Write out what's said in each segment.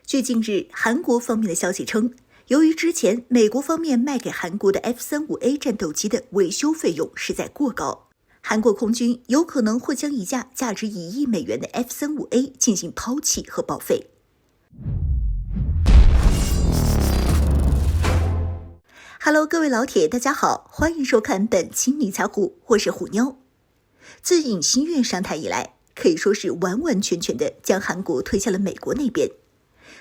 据近日韩国方面的消息称，由于之前美国方面卖给韩国的 F-35A 战斗机的维修费用实在过高，韩国空军有可能会将一架价值1亿美元的 F-35A 进行抛弃和报废。Hello， 各位老铁，大家好，欢迎收看本期理财虎，我是虎妞。自尹锡悦上台以来，可以说是完完全全的将韩国推向了美国那边。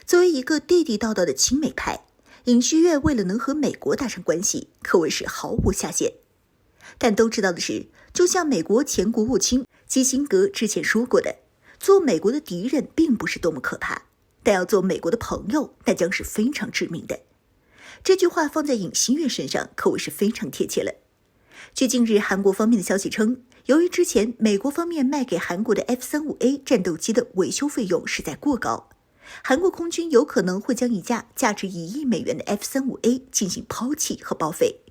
作为一个地地道道的亲美派，尹锡悦为了能和美国打上关系，可谓是毫无下限。但都知道的是，就像美国前国务卿基辛格之前说过的，做美国的敌人并不是多么可怕，但要做美国的朋友，那将是非常致命的。这句话放在尹锡悦身上可谓是非常贴切了。据近日韩国方面的消息称，由于之前美国方面卖给韩国的 F-35A 战斗机的维修费用实在过高，韩国空军有可能会将一架价值1亿美元的 F-35A 进行抛弃和报废。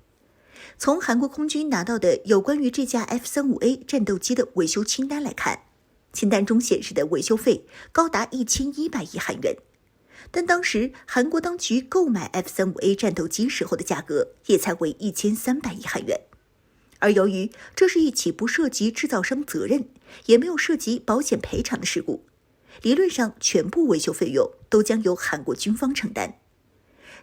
从韩国空军拿到的有关于这架 F-35A 战斗机的维修清单来看，清单中显示的维修费高达1100亿韩元。但当时韩国当局购买 F-35A 战斗机时候的价格也才为1300亿韩元。而由于这是一起不涉及制造商责任，也没有涉及保险赔偿的事故，理论上全部维修费用都将由韩国军方承担。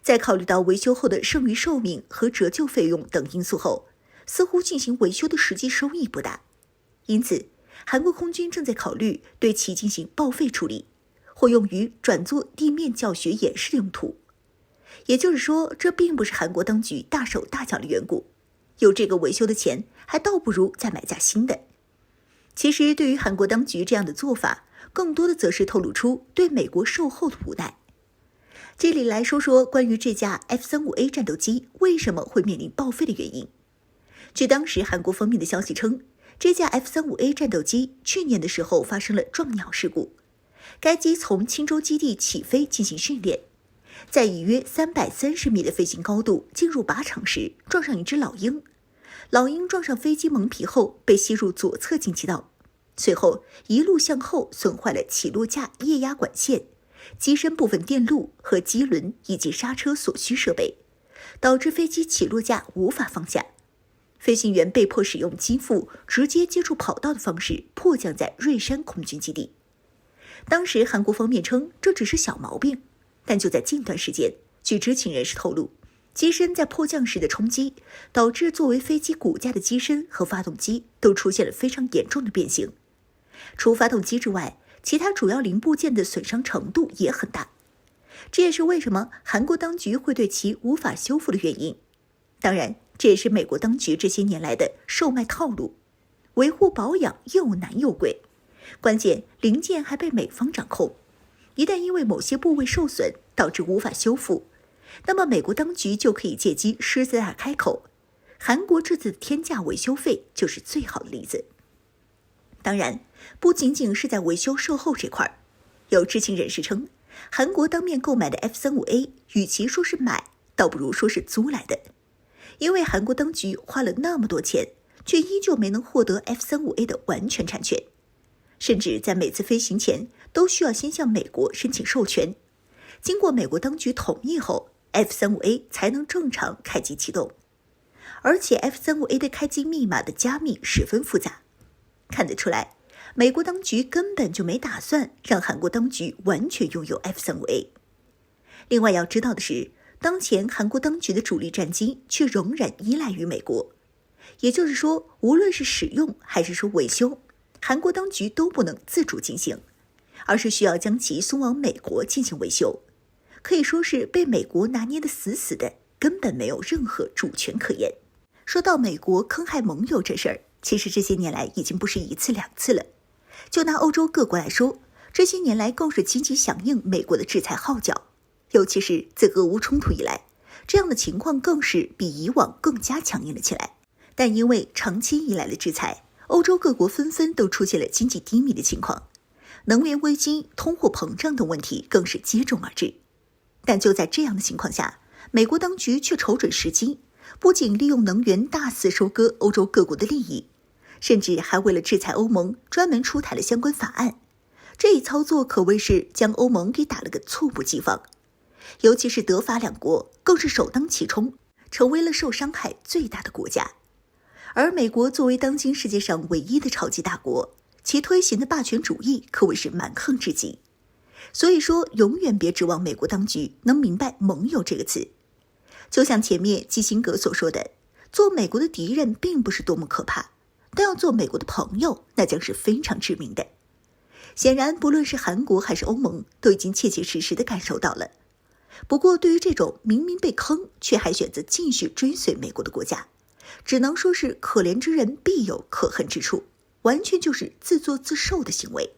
在考虑到维修后的剩余寿命和折旧费用等因素后，似乎进行维修的实际收益不大。因此，韩国空军正在考虑对其进行报废处理，或用于转做地面教学演示的用途。也就是说，这并不是韩国当局大手大脚的缘故，有这个维修的钱，还倒不如再买架新的。其实对于韩国当局这样的做法，更多的则是透露出对美国售后的无奈。这里来说说关于这架 F-35A 战斗机为什么会面临报废的原因。据当时韩国方面的消息称，这架 F-35A 战斗机去年的时候发生了撞鸟事故。该机从青州基地起飞进行训练，在以约330米的飞行高度进入靶场时撞上一只老鹰，老鹰撞上飞机蒙皮后被吸入左侧进气道，随后一路向后损坏了起落架液压管线、机身部分电路和机轮以及刹车所需设备，导致飞机起落架无法放下。飞行员被迫使用机腹直接接触跑道的方式迫降在瑞山空军基地。当时韩国方面称这只是小毛病，但就在近段时间，据知情人士透露，机身在迫降时的冲击导致作为飞机骨架的机身和发动机都出现了非常严重的变形。除发动机之外，其他主要零部件的损伤程度也很大，这也是为什么韩国当局会对其无法修复的原因。当然，这也是美国当局这些年来的售卖套路，维护保养又难又贵，关键零件还被美方掌控，一旦因为某些部位受损导致无法修复，那么美国当局就可以借机狮子大开口。韩国这次的天价维修费就是最好的例子。当然，不仅仅是在维修售后这块，有知情人士称，韩国当面购买的 F-35A 与其说是买，倒不如说是租来的，因为韩国当局花了那么多钱，却依旧没能获得 F-35A 的完全产权，甚至在每次飞行前都需要先向美国申请授权，经过美国当局同意后， F-35A 才能正常开机启动。而且 F-35A 的开机密码的加密十分复杂，看得出来，美国当局根本就没打算让韩国当局完全拥有 F-35A。 另外要知道的是，当前韩国当局的主力战机却仍然依赖于美国，也就是说，无论是使用还是说维修，韩国当局都不能自主进行，而是需要将其送往美国进行维修，可以说是被美国拿捏得死死的，根本没有任何主权可言。说到美国坑害盟友这事儿，其实这些年来已经不是一次两次了。就拿欧洲各国来说，这些年来更是积极响应美国的制裁号角，尤其是自俄乌冲突以来，这样的情况更是比以往更加强硬了起来。但因为长期以来的制裁，欧洲各国纷纷都出现了经济低迷的情况，能源危机、通货膨胀等问题更是接踵而至。但就在这样的情况下，美国当局却瞅准时机，不仅利用能源大肆收割欧洲各国的利益，甚至还为了制裁欧盟专门出台了相关法案，这一操作可谓是将欧盟给打了个猝不及防，尤其是德法两国更是首当其冲，成为了受伤害最大的国家。而美国作为当今世界上唯一的超级大国，其推行的霸权主义可谓是蛮横至极。所以说，永远别指望美国当局能明白盟友这个词。就像前面基辛格所说的，做美国的敌人并不是多么可怕，但要做美国的朋友，那将是非常致命的。显然，不论是韩国还是欧盟，都已经切切实实地感受到了。不过，对于这种明明被坑却还选择继续追随美国的国家，只能说是可怜之人必有可恨之处，完全就是自作自受的行为。